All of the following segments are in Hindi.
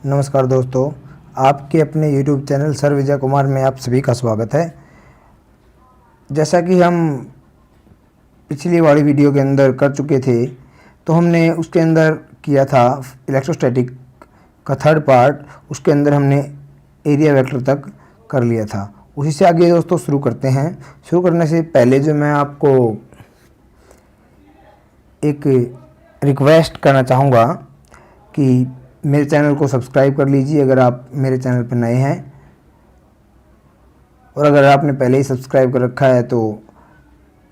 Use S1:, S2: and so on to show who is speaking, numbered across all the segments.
S1: नमस्कार दोस्तों, आपके अपने YouTube channel sir Vijay Kumar में आप सभी का स्वागत है। जैसा कि हम पिछली वाली वीडियो के अंदर कर चुके थे, तो हमने उसके अंदर किया था इलेक्ट्रोस्टैटिक का थर्ड पार्ट। उसके अंदर हमने एरिया वेक्टर तक कर लिया था। उसी से आगे दोस्तों शुरू करते हैं। शुरू करने से पहले जो मैं आपको एक रिक्वेस्ट करना चाहूँगा कि मेरे चैनल को सब्सक्राइब कर लीजिए अगर आप मेरे चैनल पर नए हैं, और अगर आपने पहले ही सब्सक्राइब कर रखा है तो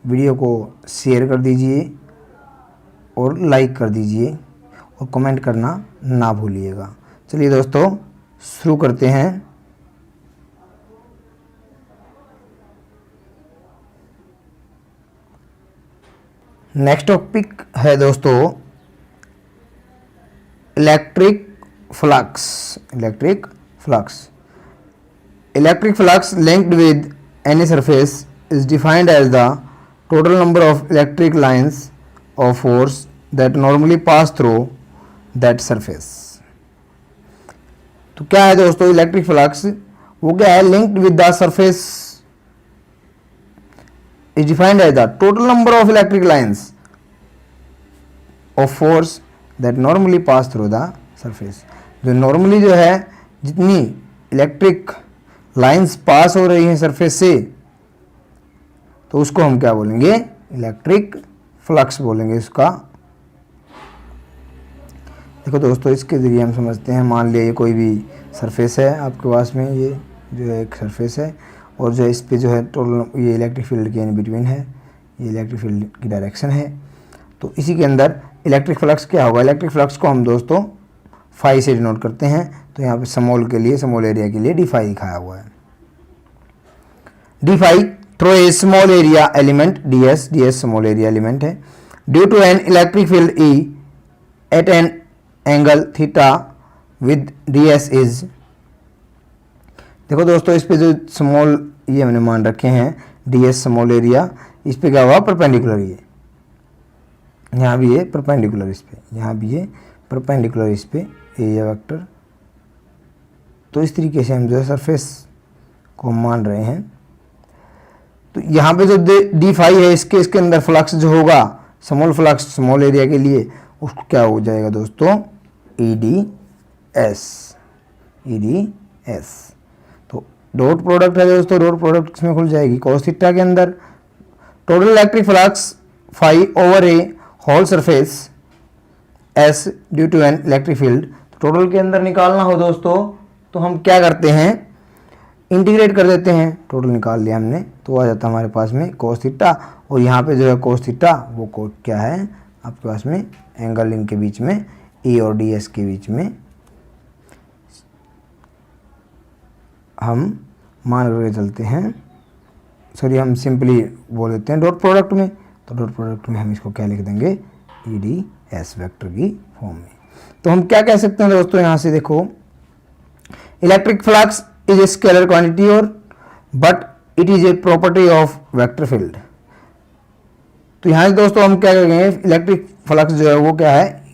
S1: वीडियो को शेयर कर दीजिए और लाइक कर दीजिए और कमेंट करना ना भूलिएगा। चलिए दोस्तों शुरू करते हैं। नेक्स्ट टॉपिक है दोस्तों electric flux. Electric flux linked with any surface is defined as the total number of electric lines of force that normally pass through that surface। तो क्या है दोस्तों इलेक्ट्रिक फ्लक्स? वो क्या है? linked with the surface is defined as the total number of electric lines of force that normally pass through the surface। जो नॉर्मली जो है जितनी इलेक्ट्रिक लाइंस पास हो रही हैं सरफेस से, तो उसको हम क्या बोलेंगे? इलेक्ट्रिक फ्लक्स बोलेंगे इसका। देखो दोस्तों, इसके ज़रिए हम समझते हैं। मान लिया ये कोई भी सरफेस है आपके पास में, ये जो है एक सरफेस है और जो इस पे जो है टोटल ये इलेक्ट्रिक फील्ड के इन बिटवीन है, ये इलेक्ट्रिक फील्ड की डायरेक्शन है। तो इसी के अंदर इलेक्ट्रिक फ्लक्स क्या होगा? इलेक्ट्रिक फ्लक्स को हम दोस्तों फाई से डिनोट करते हैं। तो यहाँ पे स्मॉल के लिए, स्मॉल एरिया के लिए डी फाई दिखाया हुआ है। D phi through a small area element ds, ds small area element है, due to an electric field E at an angle theta with ds is. देखो दोस्तों, इस पे जो स्मॉल ये हमने मान रखे हैं ds स्मॉल एरिया, इस पे क्या हुआ? परपेंडिकुलर। ये यहाँ भी है परपेंडिकुलर इस पे, यहाँ भी है परपेंडिकुलर इस पे एरिया वेक्टर। तो इस तरीके से हम जो है सरफेस को मान रहे हैं। तो यहाँ पे जो डी फाई है इसके अंदर फ्लक्स जो होगा, स्मॉल फ्लक्स स्मॉल एरिया के लिए, उसको क्या हो जाएगा दोस्तों? EDS। तो डॉट प्रोडक्ट है दोस्तों, डॉट प्रोडक्ट इसमें खुल जाएगी cos थीटा के अंदर। Total electric flux phi over a whole surface S due to an electric field. तो टोटल के अंदर निकालना हो दोस्तों तो हम क्या करते हैं? इंटीग्रेट कर देते हैं। टोटल निकाल लिया हमने तो आ जाता हमारे पास में cos थीटा, और यहाँ पे जो है cos थीटा वो क्या है आपके पास में? एंगल इनके बीच में E और DS के बीच में हम मान करके चलते हैं। सॉरी, हम सिंपली बोल देते हैं डॉट प्रोडक्ट में। तो डॉट प्रोडक्ट में हम इसको क्या लिख देंगे? EDS वेक्टर की फॉर्म में। तो हम क्या कह सकते हैं दोस्तों? यहाँ से देखो, electric flux is a scalar quantity और but it is a property of vector field. तो यहाँ से दोस्तों हम क्या करेंगे? इलेक्ट्रिक फ्लक्स जो है वो क्या है?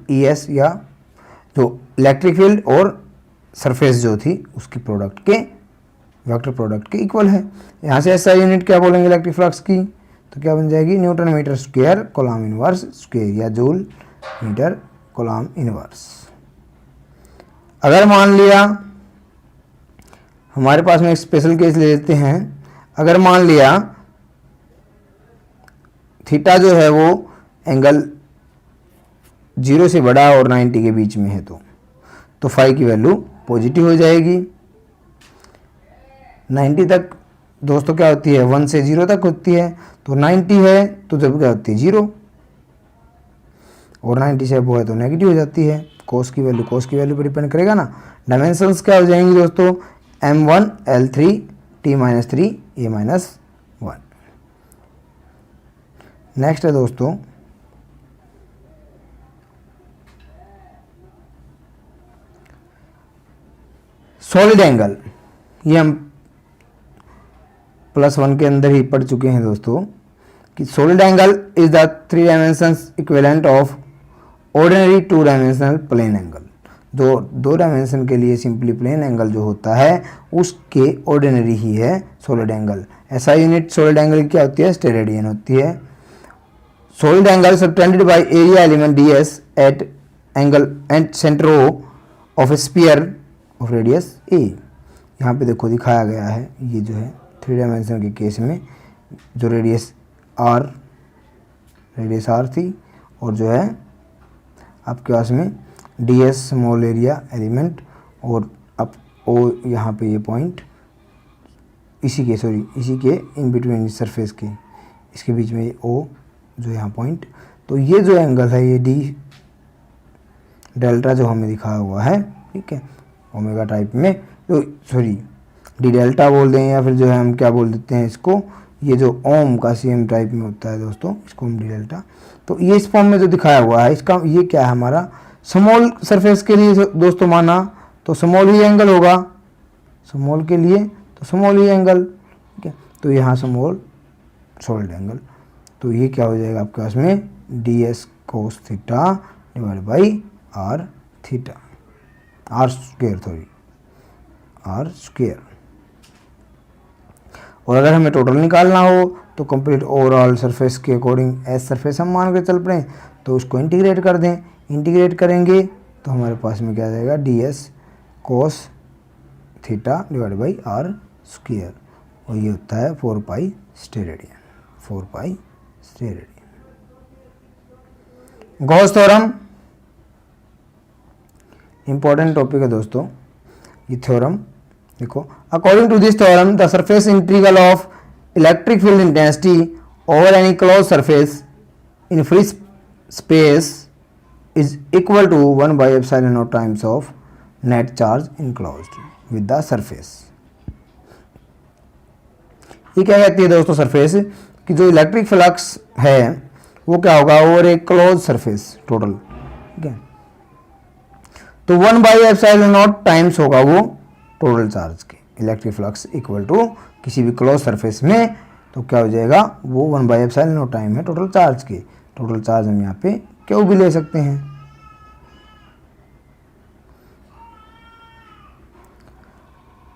S1: ES या जो इलेक्ट्रिक फील्ड और सरफेस जो थी उसकी प्रोडक्ट के, वेक्टर प्रोडक्ट के इक्वल है। यहाँ से ऐसा यूनिट क्या बोलेंगे इलेक्ट्रिक फ्लक्स की? तो क्या बन जाएगी? Newton metre square coulomb inverse square, या जूल मीटर कोलॉम इनवर्स। अगर मान लिया हमारे पास में एक स्पेशल केस ले लेते हैं। अगर मान लिया थीटा जो है वो एंगल 0 से बड़ा और 90 के बीच में है, तो फाई की वैल्यू पॉजिटिव हो जाएगी। 90 तक दोस्तों क्या होती है? 1 से 0 तक होती है। तो 90 है तो जब क्या होती है? 0, और 90 से वो है तो नेगेटिव हो जाती है। कोस की वैल्यू पर डिपेंड करेगा ना। डायमेंशंस क्या हो जाएंगी दोस्तों? M1 L3 T-3 A-1। Next है दोस्तों सॉलिड एंगल। ये हम +1 के अंदर ही पढ़ चुके हैं दोस्तों कि solid angle is the 3 dimensions equivalent of ordinary 2 dimensional plane angle. दो डायमेंशन के लिए सिंपली प्लेन एंगल जो होता है उसके ऑर्डिनरी ही है सॉलिड एंगल। ऐसा यूनिट सॉलिड एंगल की क्या होती है, स्टेरेडियन होती है। Solid angle subtended by area element ds at angle and centre O of a sphere of radius a। यहाँ पे देखो दिखाया गया है, ये जो है 3 डायमेंशन के केस में जो रेडियस r थी और जो है आपके पास में ds स्मॉल एरिया एलिमेंट और अब O यहाँ पे ये पॉइंट इसी के इन बिटवीन सरफेस के इसके बीच में ये O जो यहाँ पॉइंट, तो ये जो एंगल है ये d डेल्टा जो हमें दिखाया हुआ है, ठीक है, ओमेगा टाइप में, तो डी डेल्टा बोल दें या फिर जो है हम क्या बोल देते हैं इसको, ये जो ओम का सेम टाइप में होता है दोस्तों, इसको हम डी डेल्टा, तो ये इस फॉर्म में जो दिखाया हुआ है इसका ये क्या है हमारा स्मॉल सरफेस के लिए दोस्तों माना तो स्मॉल ही एंगल होगा, स्मॉल के लिए तो स्मॉल ही एंगल, ठीक है, तो यहाँ स्मॉल सॉलिड एंगल, तो ये क्या हो जाएगा आपके पास में ds cos theta divide by r theta, r square. और अगर हमें टोटल निकालना हो तो कंप्लीट ओवरऑल सरफेस के अकॉर्डिंग एज सरफेस हम मान के चल पड़े तो उसको इंटीग्रेट कर दें, इंटीग्रेट करेंगे तो हमारे पास में क्या आ जाएगा ds cos theta divide by r square, और ये होता है 4 pi steradian, 4 pi steradian. Gauss theorem important topic है दोस्तों ये थ्योरम। देखो according to this theorem the surface integral of electric field intensity over any close surface in free space is equal to 1 by epsilon naught times of net charge enclosed with the surface. ये क्या कहती है दोस्तों सरफेस कि जो इलेक्ट्रिक फ्लक्स है वो क्या होगा ओवर एक क्लोज सरफेस टोटल, ठीक है, तो 1 by epsilon naught टाइम्स होगा वो टोटल चार्ज के, इलेक्ट्रिक फ्लक्स इक्वल टू किसी भी क्लोज सरफेस में, तो क्या हो जाएगा वो 1 by epsilon naught टाइम है टोटल चार्ज के। टोटल चार्ज हम यहाँ पे क्यों भी ले सकते हैं।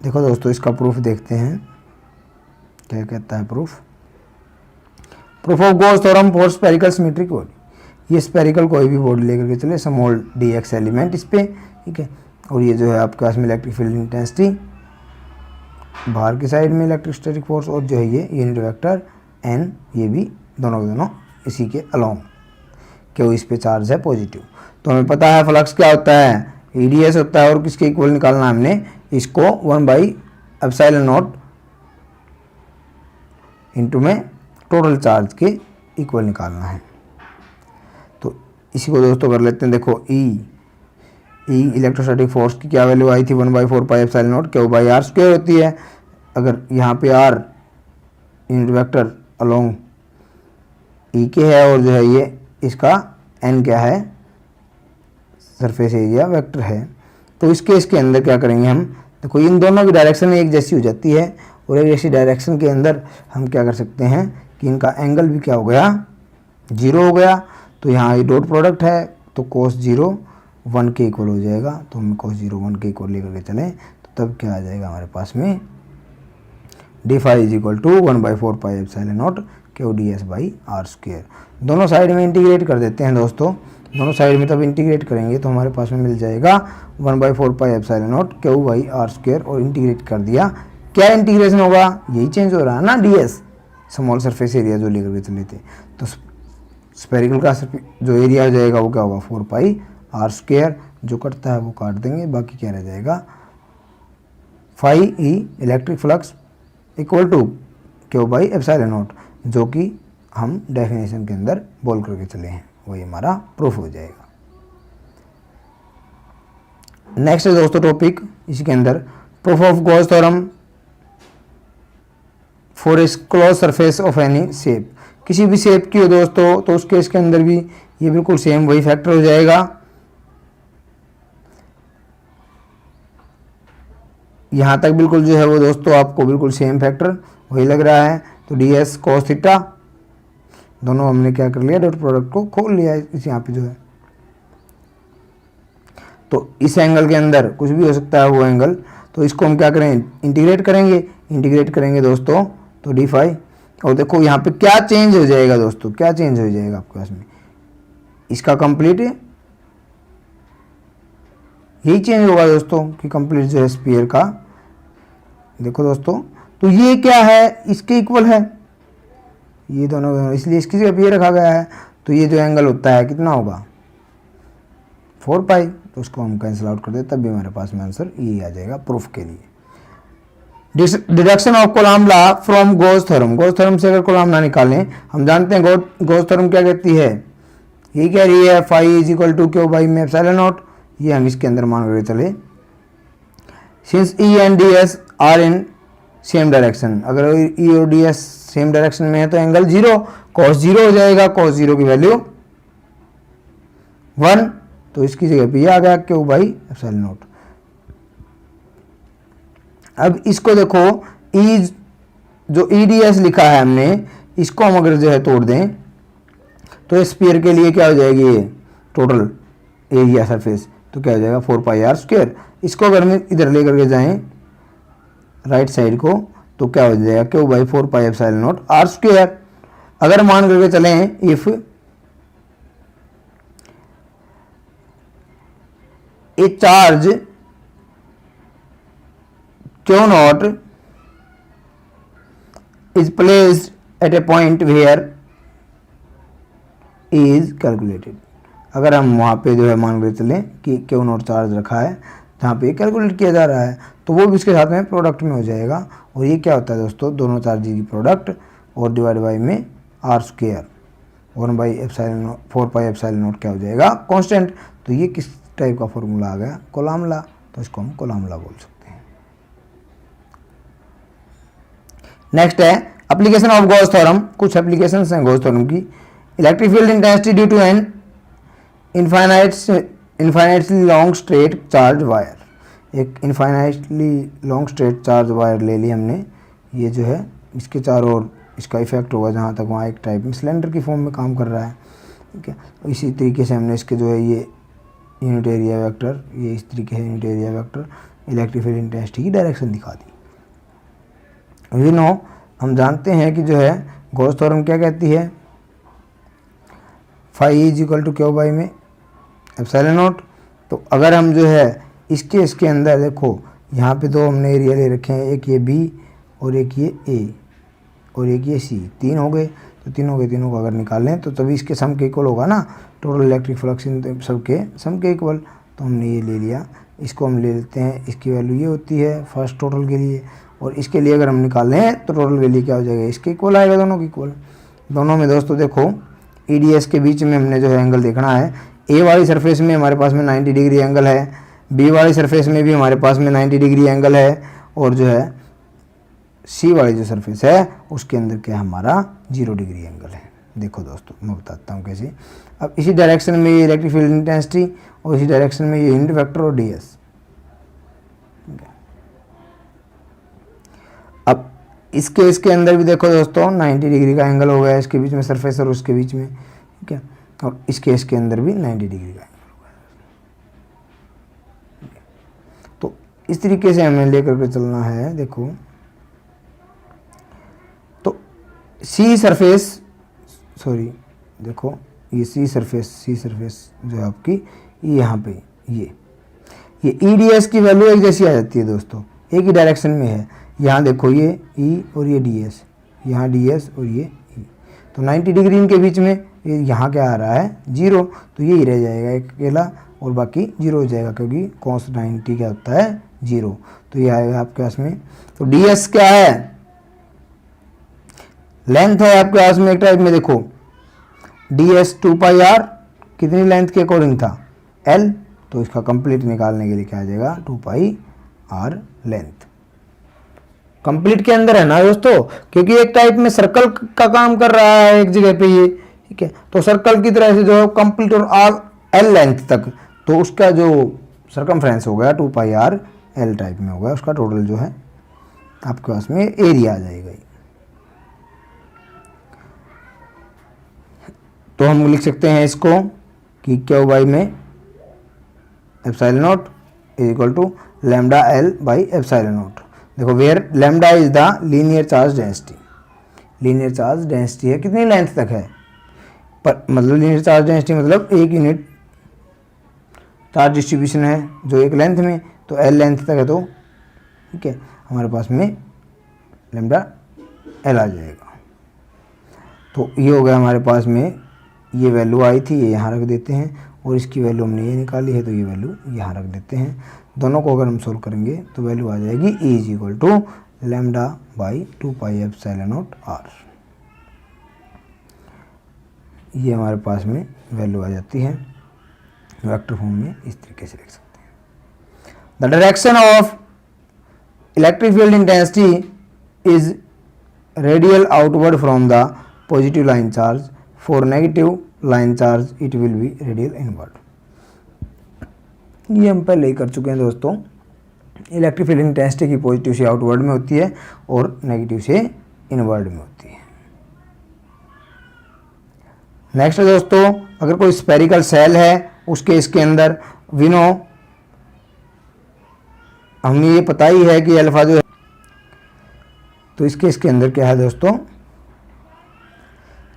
S1: देखो दोस्तों इसका प्रूफ देखते हैं क्या कहता है proof of Gauss theorem for spherical symmetric body. ये स्फेरिकल कोई भी बॉडी लेकर के चले स्मॉल dx एलिमेंट इस पे, ठीक है, और ये जो है आपके पास में इलेक्ट्रिक फील्ड इंटेंसिटी बाहर की साइड में इलेक्ट्रिक स्टैटिक फोर्स और जो है ये यूनिट वेक्टर n, ये भी दोनों के दोनों इसी के अलोंग क्यों इस पे चार्ज है पॉजिटिव। तो हमें पता है फ्लक्स क्या होता है eds होता है और किसके इक्वल निकालना हमने इसको 1 by epsilon naught इंटू में टोटल चार्ज के इक्वल निकालना है। तो इसी को दोस्तों कर लेते हैं। देखो ई इलेक्ट्रोस्टैटिक फोर्स की क्या वैल्यू आई थी 1 by 4 pi epsilon not q by r square होती है। अगर यहाँ पे r unit vector along E के है और जो है ये इसका एन क्या है सरफेस एरिया वेक्टर है, तो इस केस के अंदर क्या करेंगे हम, देखो इन दोनों की डायरेक्शन एक जैसी हो जाती है और एक जैसी डायरेक्शन के अंदर हम क्या कर सकते हैं कि इनका एंगल भी क्या हो गया 0 हो गया। तो यहाँ ये डॉट प्रोडक्ट है तो cos 0 1 के इक्वल हो जाएगा। तो हम cos 0 1 के इक्वल लेकर के चलें तो तब क्या आ जाएगा हमारे पास में d phi is equal to 1 by 4 pi epsilon not q d s by r square. दोनों साइड में इंटीग्रेट कर देते हैं दोस्तों, दोनों साइड में तब इंटीग्रेट करेंगे तो हमारे पास में मिल जाएगा 1 by 4 pi epsilon not q by r square. और इंटीग्रेट कर दिया, क्या इंटीग्रेशन होगा यही चेंज हो रहा है ना D S small surface area जो लेकर के चले थे। तो स्फेरिकल का जो एरिया हो जाएगा वो क्या होगा 4 पाई आर स्क्वायर, जो कटता है वो काट देंगे, बाकी क्या रह जाएगा phi E electric flux equal to q by epsilon not, जो कि हम डेफिनेशन के अंदर बोल करके चले हैं, वही हमारा प्रूफ हो जाएगा। नेक्स्ट है दोस्तों टॉपिक इसी के अंदर proof of Gauss theorem for इस close surface of any shape. किसी भी शेप की हो दोस्तों तो उस केस के अंदर भी ये बिल्कुल सेम वही फैक्टर हो जाएगा। यहाँ तक बिल्कुल जो है वो दोस्तों आपको बिल्कुल सेम फैक्टर वही लग रहा है। तो डी एस कॉस थीटा दोनों हमने क्या कर लिया डॉट प्रोडक्ट को खोल लिया इस यहाँ पे जो है। तो इस एंगल के अंदर कुछ भी हो सकता है वो एंगल, तो इसको हम क्या करें, इंटीग्रेट करेंगे दोस्तों, तो डी फाई। और देखो यहाँ पे क्या चेंज हो जाएगा दोस्तों, क्या चेंज हो जाएगा आपके पास में, इसका कंप्लीट यही चेंज होगा दोस्तों कि कंप्लीट जो है स्फीयर का। देखो दोस्तों, तो ये क्या है, इसके इक्वल है ये दोनों, इसलिए इसकी जगह ये रखा गया है। तो ये जो एंगल होता है कितना होगा, 4 पाई। तो उसको हम कैंसिल आउट कर दें, तब भी हमारे पास में आंसर ये आ जाएगा प्रूफ के लिए। Deduction of Coulomb law from Gauss theorem. Gauss theorem से अगर कोलॉम ना निकालें, हम जानते हैं गॉस थ्योरम क्या कहती है, ये कह रही है phi is equal to q by में एप्सिलॉन नॉट। ये हम इसके अंदर मान कर चले, since E and d s are in same direction, अगर ई और डी एस सेम डायरेक्शन में है तो एंगल 0 cos 0 हो जाएगा, cos 0 की वैल्यू 1, तो इसकी जगह पे ये आ गया क्यू बाई एप्सिलॉन नॉट। अब इसको देखो, ई जो ई डी एस लिखा है हमने, इसको हम अगर जो है तोड़ दें तो स्फीयर के लिए क्या हो जाएगी, ये टोटल एरिया सरफेस, तो क्या हो जाएगा 4 पाई आर स्क्वायर। इसको अगर हम इधर लेकर के जाएं राइट साइड को, तो क्या हो जाएगा q by 4 pi epsilon not r square. अगर मान करके चलें if a charge q not is placed at a point where is calculated, अगर हम वहाँ पे जो है मान के चलें कि क्यू नॉट चार्ज रखा है जहाँ पे कैलकुलेट किया जा रहा है, तो वो भी इसके साथ में प्रोडक्ट में हो जाएगा। और ये क्या होता है दोस्तों, दोनों चार्ज की प्रोडक्ट और डिवाइड बाई में r square 1 by epsilon 4 pi epsilon not क्या हो जाएगा कांस्टेंट। तो ये किस टाइप का फॉर्मूला आ गया, कोलॉम लॉ, तो इसको हम कोलॉम लॉ बोल सकते हैं। नेक्स्ट है एप्लीकेशन ऑफ गॉस थ्योरम। कुछ एप्लीकेशंस हैं गॉस थ्योरम की। Electric field intensity due to an infinitely long straight charge wire. एक infinitely long straight charge wire ले ली हमने, ये जो है इसके चारों ओर इसका इफेक्ट होगा जहाँ तक वहाँ एक टाइप में सिलेंडर की फॉर्म में काम कर रहा है, ठीक है। तो इसी तरीके से हमने इसके जो है ये यूनिट एरिया वेक्टर, ये इस तरीके से unit area vector electric field intensity की डायरेक्शन दिखा दी। वी नो, हम जानते हैं कि जो है गॉस थ्योरम क्या कहती है, phi is equal to q by में एप्सिलॉन नॉट। तो अगर हम जो है इसके अंदर देखो, यहाँ पे दो हमने एरिया ले रखे हैं, एक ये बी और एक ये ए और एक ये सी, 3 हो गए। तो तीनों को अगर निकालें तो तभी इसके सम के इक्वल होगा ना, टोटल इलेक्ट्रिक फ्लक्स इन सबके सम के इक्वल। तो हमने ये ले लिया, इसको हम ले लेते हैं, इसकी वैल्यू ये होती है फर्स्ट टोटल के लिए, और इसके लिए अगर हम निकालें तो टोटल वैल्यू क्या हो जाएगा, इसके इक्वल आएगा, दोनों के इक्वल। दोनों में दोस्तों देखो EDS के बीच में हमने जो है एंगल देखना है। ए वाली सरफेस में हमारे पास में 90 डिग्री एंगल है, बी वाली सरफेस में भी हमारे पास में 90 डिग्री एंगल है, और जो है सी वाली जो सरफेस है उसके अंदर क्या हमारा 0 डिग्री एंगल है। देखो दोस्तों मैं बताता हूँ कैसे। अब इसी डायरेक्शन में ये इलेक्ट्रिक फील्ड इंटेंसिटी और इसी डायरेक्शन में ये यूनिट वेक्टर और DS। अब इसके अंदर भी देखो दोस्तों 90 डिग्री का एंगल हो गया इसके बीच में सरफेस और उसके बीच में, ठीक है। और इसके अंदर भी 90 डिग्री का एंगल हो गया। तो इस तरीके से हमें लेकर के चलना है। देखो तो सी सरफेस, सॉरी देखो ये सी सरफेस जो है आपकी, ये यहाँ पे ये EDS की वैल्यू एक जैसी आ जाती है दोस्तों, एक ही डायरेक्शन में है। यहाँ देखो ये E और ये DS, यहाँ DS और ये E, तो 90 डिग्री इनके बीच में, ये यहाँ क्या आ रहा है 0, तो यही रह जाएगा एक अकेला और बाकी 0 हो जाएगा, क्योंकि cos 90 क्या होता है 0। तो ये आएगा आपके पास में। तो DS क्या है, लेंथ है आपके पास में एक टाइप में। देखो DS 2 पाई R कितनी लेंथ के अकॉर्डिंग था L, तो इसका कंप्लीट निकालने के लिए क्या आ जाएगा 2 पाई R लेंथ। कंप्लीट के अंदर है ना दोस्तों, क्योंकि एक टाइप में सर्कल का काम कर रहा है एक जगह पे ये, ठीक है। तो सर्कल की तरह से जो है कंप्लीट और L लेंथ तक, तो उसका जो सर्कमफ्रेंस हो गया 2 पाई R L टाइप में हो गया, उसका टोटल जो है आपके पास में एरिया आ जाएगा। तो हम लिख सकते हैं इसको कि क्यू बाई में epsilon naught is equal to lambda l by epsilon naught. देखो where lambda is the linear charge density, linear charge density है कितनी लेंथ तक है, पर मतलब लीनियर चार्ज डेंसिटी मतलब एक यूनिट चार्ज डिस्ट्रीब्यूशन है जो एक लेंथ में, तो एल लेंथ तक है, तो ठीक है हमारे पास में लैम्डा एल आ जाएगा। तो ये हो गया हमारे पास में, ये वैल्यू आई थी ये यहाँ रख देते हैं, और इसकी वैल्यू हमने ये निकाली है तो ये वैल्यू यहाँ रख देते हैं। दोनों को अगर हम सोल्व करेंगे तो वैल्यू आ जाएगी E is equal to lambda by 2 pi epsilon not r. ये हमारे पास में वैल्यू आ जाती है, वेक्टर फॉर्म में इस तरीके से लिख सकते हैं। The direction of electric field intensity is radial outward from the positive line charge, for negative line charge it will be radial inward. ये हम पहले ही कर चुके हैं दोस्तों। इलेक्ट्रिक फील्ड इंटेंसिटी की पॉजिटिव से आउटवर्ड में होती है और नेगेटिव से इनवर्ड में होती है। नेक्स्ट दोस्तों, अगर कोई स्फेरिकल सेल है उसके इसके अंदर विनो, हमें ये पता ही है कि अल्फा जो है, तो इसके अंदर क्या है दोस्तों,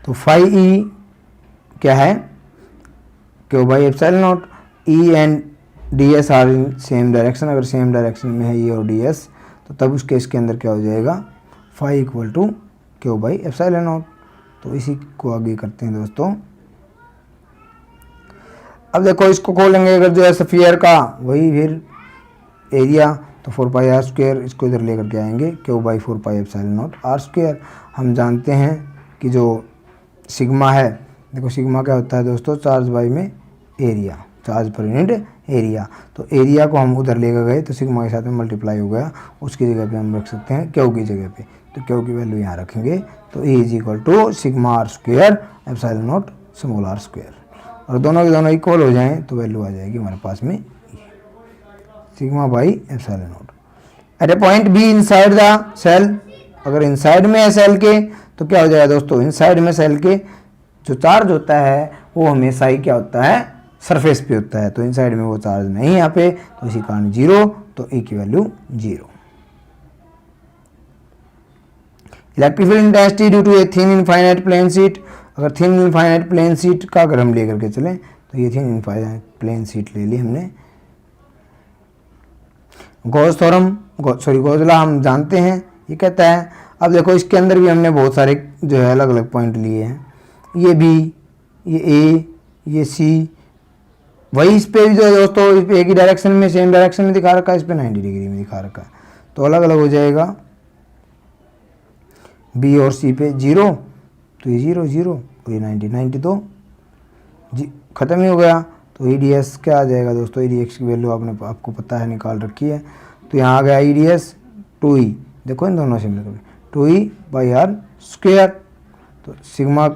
S1: तो फाई ई क्या है, q by epsilon not. E and d s are in same direction, अगर सेम डायरेक्शन में है ई और डी एस तो तब उसके इसके अंदर क्या हो जाएगा, phi equal to q by epsilon not. तो इसी को आगे करते हैं दोस्तों। अब देखो इसको खोलेंगे, अगर जो है स्फीयर का वही फिर एरिया, तो 4 पाई आर स्क्वायर, इसको इधर लेकर के आएंगे q by 4 pi epsilon not r square. हम जानते हैं कि जो सिग्मा है, देखो सिग्मा क्या होता है दोस्तों, चार्ज बाई में area, charge per unit area. तो एरिया को हम उधर लेकर गए तो सिग्मा के साथ में मल्टीप्लाई हो गया, उसकी जगह पे हम रख सकते हैं क्यू की जगह पे, तो क्यू की वैल्यू यहाँ रखेंगे। तो E is equal to sigma r square epsilon not small r square, और दोनों के दोनों इक्वल हो जाएं तो वैल्यू आ जाएगी हमारे पास में sigma by epsilon not. At a point B inside the shell, अगर इनसाइड में है सेल के तो क्या हो जाएगा दोस्तों, इनसाइड में सेल के जो चार्ज होता है वो हमेशा ही क्या होता है, सरफेस पे होता है। तो इनसाइड में वो चार्ज नहीं यहाँ पे, तो इसी कारण 0, तो E की value 0। Electric field intensity due to a thin infinite plane sheet, अगर थिन इनफाइनाइट प्लेन शीट का अगर हम लेकर के चलें तो ये थिन इनफाइनाइट प्लेन शीट ले ली हमने। गॉस थ्योरम, गॉस लॉ हम जानते हैं, ये कहता है। अब देखो इसके अंदर भी हमने बहुत सारे जो है अलग अलग पॉइंट लिए हैं, ये बी, ये ए, ये सी, वही इस पे जो है दोस्तों, इस पे एक ही डायरेक्शन में सेम डायरेक्शन में दिखा रखा है, इस पे 90 डिग्री में दिखा रखा है, तो अलग अलग हो जाएगा। बी और सी पे 0, तो ये 0 0 और ये 90 90, तो जी खत्म ही हो गया। तो ई डी एस क्या आ जाएगा दोस्तों, ई डी एक्स की वैल्यू आपको पता है, निकाल रखी है। तो यहाँ आ गया ई डी एस 2E, देखो इन दोनों से मिलकर 2E बाई आर स्क्वायर। तो सिग्मा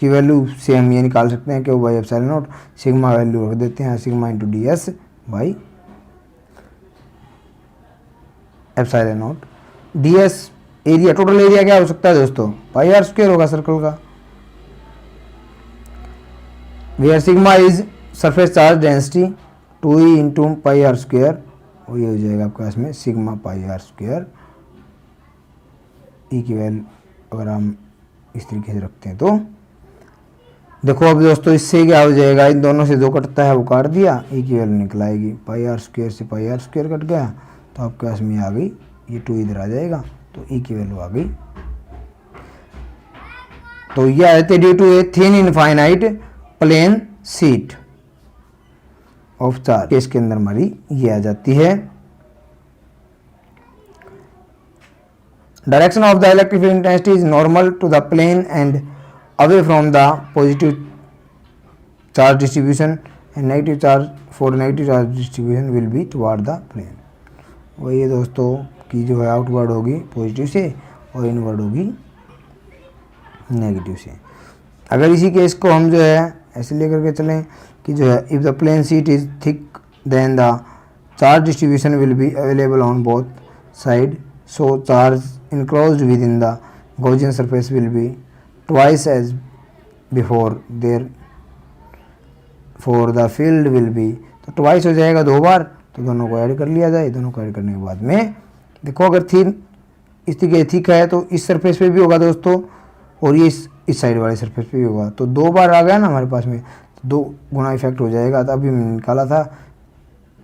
S1: की वैल्यू से हम ये निकाल सकते हैं q by epsilon not, sigma value रख देते हैं sigma into d s by epsilon not. D s area, total area क्या हो सकता है दोस्तों, पाई आर स्क्वायर होगा सर्कल का, where sigma is surface charge density 2E into pi r square, और ये हो जाएगा आपके पास में सिग्मा पाई आर स्क्वायर। ई की वैल्यू अगर हम इस तरीके से रखते हैं तो देखो अब दोस्तों इससे क्या हो जाएगा, इन दोनों से जो कटता है वो काट दिया, ई की वैल्यू निकल आएगी, पाई आर स्क्वायर से पाई आर स्क्वायर कट गया, तो आपके पास में आ गई, ये 2 इधर आ जाएगा, तो ई की वैल्यू आ गई। तो ये आते due to a thin infinite plane sheet of charge, इसके अंदर हमारी ये आ जाती है। Direction of the electric field intensity is normal to the plane and away from the positive charge distribution and negative charge for negative charge distribution will be toward the plane। वही है दोस्तों कि जो है आउटवर्ड होगी पॉजिटिव से और इनवर्ड होगी नेगेटिव से। अगर इसी केस को हम जो है ऐसे लेकर के चलें कि जो है if the plane sheet is thick then the charge distribution will be available on both side, so charge enclosed within the Gaussian surface will be twice as before, therefore the field will be, तो ट्वाइस हो जाएगा 2 बार, तो दोनों को ऐड कर लिया जाए। दोनों को ऐड करने के बाद में देखो अगर थिन इस तरीके थिक है तो इस सरफेस पे भी होगा दोस्तों, और ये इस साइड वाले सरफेस पे भी होगा, तो 2 बार आ गया ना हमारे पास में, तो 2 गुना इफेक्ट हो जाएगा। तो अभी मैंने निकाला था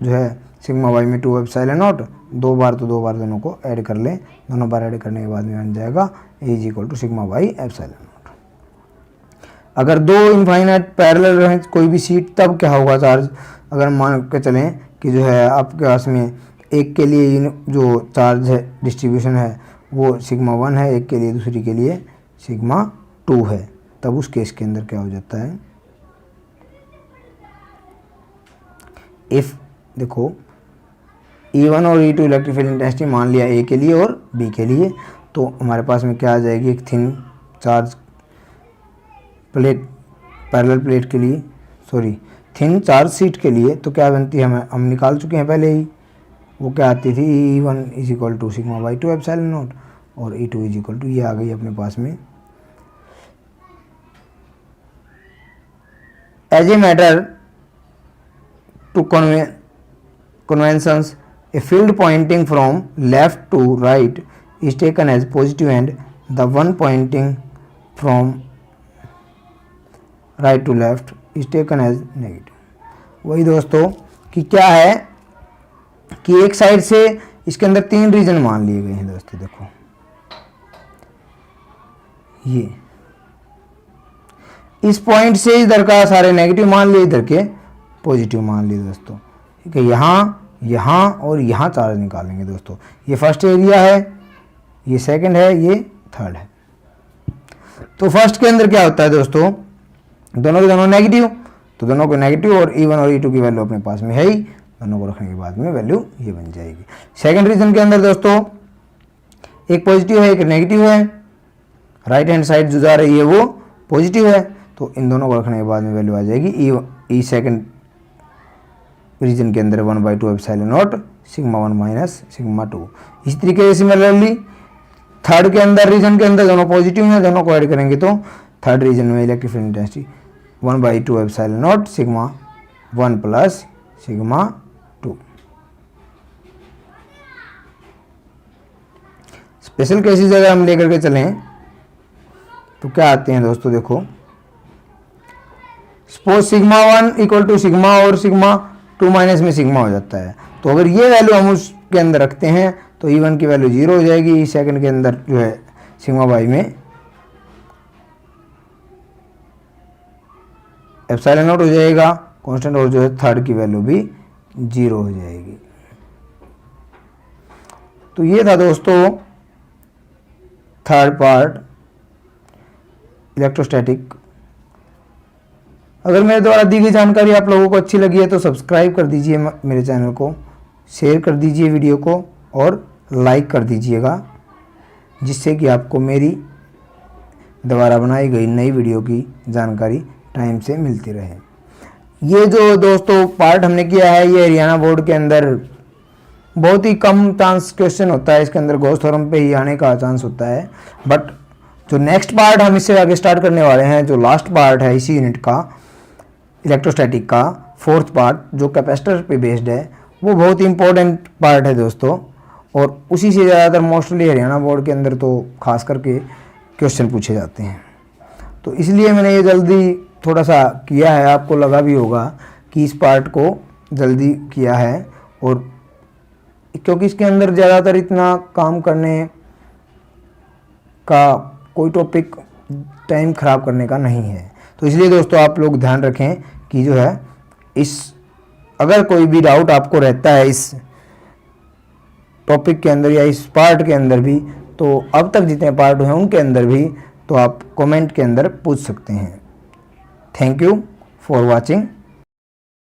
S1: जो है सिग्मा वाई में 2 एप्सिलॉन नॉट, 2 बार, तो 2 बार दोनों को ऐड कर लें। दोनों बार ऐड करने के बाद में बन जाएगा E is equal to sigma by epsilon naught. अगर 2 इनफाइनाइट पैरेलल रहे कोई भी सीट, तब क्या होगा चार्ज, अगर मान के चलें कि जो है आपके पास में एक के लिए जो चार्ज है डिस्ट्रीब्यूशन है वो सिग्मा 1 है, एक के लिए दूसरी के लिए सिग्मा 2 है, तब उस केस के अंदर क्या हो जाता है, इफ देखो E1 और E2 इलेक्ट्रिक फील्ड इंटेंसिटी मान लिया ए के लिए और बी के लिए, तो हमारे पास में क्या आ जाएगी, एक thin charge plate parallel plate के लिए, सॉरी थिन चार्ज सीट के लिए, तो क्या बनती है, हम निकाल चुके हैं पहले ही, वो क्या आती थी E1 is equal to sigma by 2 epsilon naught, और E2 इज इक्वल टू ये आ गई अपने पास में। As a matter to conventions, a field pointing from left to right is taken as positive and the one pointing from right to left is taken as negative। वही दोस्तों कि क्या है कि एक साइड से इसके अंदर 3 रीजन मान लिए गए हैं दोस्तों। देखो ये इस पॉइंट से इधर का सारे नेगेटिव मान लिए, इधर के पॉजिटिव मान लिए दोस्तों, ठीक है। यहाँ और यहाँ चार्ज निकालेंगे दोस्तों। ये फर्स्ट एरिया है, ये सेकंड है, ये थर्ड है। तो फर्स्ट के अंदर क्या होता है दोस्तों, दोनों के दोनों नेगेटिव, तो दोनों को नेगेटिव और E1 और E2 की वैल्यू अपने पास में है ही, दोनों को रखने के बाद में वैल्यू ये बन जाएगी। सेकंड रीजन के अंदर दोस्तों एक पॉजिटिव है एक नेगेटिव है, राइट हैंड साइड जो जा रही है वो पॉजिटिव है, तो इन दोनों को रखने के बाद में वैल्यू आ जाएगी ई सेकंड रीजन के अंदर 1/2 epsilon not sigma 1 minus sigma 2। इसी तरीके से सिमिलरली थर्ड के अंदर रीजन के अंदर दोनों पॉजिटिव हैं, दोनों को ऐड करेंगे तो थर्ड रीजन में electric field intensity 1/2 epsilon not sigma 1 plus sigma 2। Special cases अगर हम लेकर के चलें तो क्या आते हैं दोस्तों, देखो suppose sigma 1 equal to sigma और सिग्मा 2 माइनस में सिग्मा हो जाता है, तो अगर ये वैल्यू हम उसके अंदर रखते हैं तो E1 की वैल्यू 0 हो जाएगी, ई सेकंड के अंदर जो है सिग्मा बाई में एप्सिलॉन नॉट हो जाएगा कांस्टेंट, और जो है थर्ड की वैल्यू भी 0 हो जाएगी। तो ये था दोस्तों थर्ड पार्ट इलेक्ट्रोस्टैटिक। अगर मेरे द्वारा दी गई जानकारी आप लोगों को अच्छी लगी है तो सब्सक्राइब कर दीजिए मेरे चैनल को, शेयर कर दीजिए वीडियो को और लाइक कर दीजिएगा, जिससे कि आपको मेरी द्वारा बनाई गई नई वीडियो की जानकारी टाइम से मिलती रहे। ये जो दोस्तों पार्ट हमने किया है ये हरियाणा बोर्ड के अंदर बहुत ही कम चांस क्वेश्चन होता है, इसके अंदर गॉस थ्योरम पे ही आने का चांस होता है। बट जो नेक्स्ट पार्ट हम इससे आगे स्टार्ट करने वाले हैं, जो लास्ट पार्ट है इसी यूनिट का इलेक्ट्रोस्टैटिक का फोर्थ पार्ट जो कैपेसिटर पे बेस्ड है, वो बहुत ही इंपॉर्टेंट पार्ट है दोस्तों, और उसी से ज़्यादातर मोस्टली हरियाणा बोर्ड के अंदर तो खास करके क्वेश्चन पूछे जाते हैं। तो इसलिए मैंने ये जल्दी थोड़ा सा किया है, आपको लगा भी होगा कि इस पार्ट को जल्दी किया है, और क्योंकि इसके अंदर ज़्यादातर इतना काम करने का कोई टॉपिक टाइम ख़राब करने का नहीं है। तो इसलिए दोस्तों आप लोग ध्यान रखें कि जो है इस अगर कोई भी डाउट आपको रहता है इस टॉपिक के अंदर या इस पार्ट के अंदर भी, तो अब तक जितने पार्ट हुए हैं उनके अंदर भी, तो आप कमेंट के अंदर पूछ सकते हैं। Thank you for watching.